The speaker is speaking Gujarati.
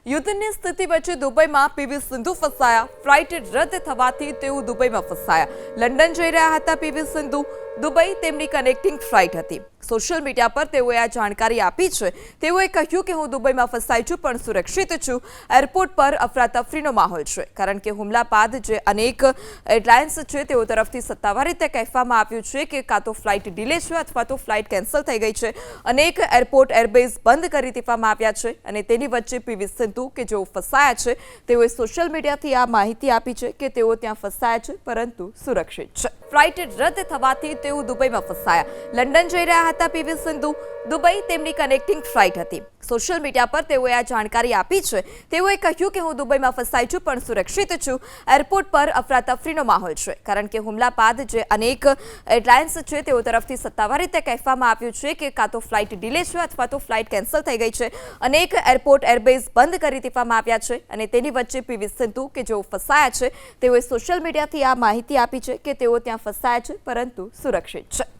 યુદ્ધની સ્થિતિ વચ્ચે દુબઈમાં પીવી સિંધુ ફસાયા. ફ્લાઇટ રદ થવાથી તેઓ દુબઈમાં ફસાયા. લંડન જઈ રહ્યા હતા પીવી સિંધુ. દુબઈ તેમની કનેક્ટિંગ ફ્લાઇટ હતી. સોશિયલ મીડિયા પર તેઓએ આ જાણકારી આપી છે. તેઓએ કહ્યું કે હું દુબઈમાં ફસાઈ છું પણ સુરક્ષિત છું. એરપોર્ટ પર અફરાતફરીનો માહોલ છે કારણ કે હુમલા બાદ જે અનેક એરલાઇન્સ છે તેઓ તરફથી સત્તાવાર રીતે કહેવામાં આવ્યું છે કે કાં તો ફ્લાઇટ ડિલે છે અથવા તો ફ્લાઇટ કેન્સલ થઈ ગઈ છે. અનેક એરપોર્ટ એરબેઝ બંધ કરી દેવામાં આવ્યા છે અને તેની વચ્ચે પીવી સિંધુ કે જેઓ ફસાયા છે તેઓએ સોશિયલ મીડિયાથી આ માહિતી આપી છે કે તેઓ ત્યાં ફસાયા છે પરંતુ સુરક્ષિત છે. ફ્લાઇટ રદ થવાથી તેઓ દુબઈમાં ફસાયા. લંડન જઈ રહ્યા હતા પીવી સિંધુ. દુબઈ તેમની કનેક્ટિંગ ફ્લાઇટ હતી. સોશિયલ મીડિયા પર તેઓએ આ જાણકારી આપી છે. તેઓએ કહ્યું કે હું દુબઈમાં ફસાઈ છું પણ સુરક્ષિત છું. એરપોર્ટ પર અફરાતફરીનો માહોલ છે કારણ કે હુમલા બાદ જે અનેક એરલાઇન્સ છે તેઓ તરફથી સત્તાવાર રીતે કહેવામાં આવ્યું છે કે કાં તો ફ્લાઇટ ડિલે છે અથવા તો ફ્લાઇટ કેન્સલ થઈ ગઈ છે. અનેક એરપોર્ટ એરબેઝ બંધ કરી દેવામાં આવ્યા છે અને તેની વચ્ચે પીવી સિંધુ કે જેઓ ફસાયા છે તેઓએ સોશિયલ મીડિયાથી આ માહિતી આપી છે કે તેઓ ત્યાં ફસાયા છે પરંતુ સુરક્ષિત છે.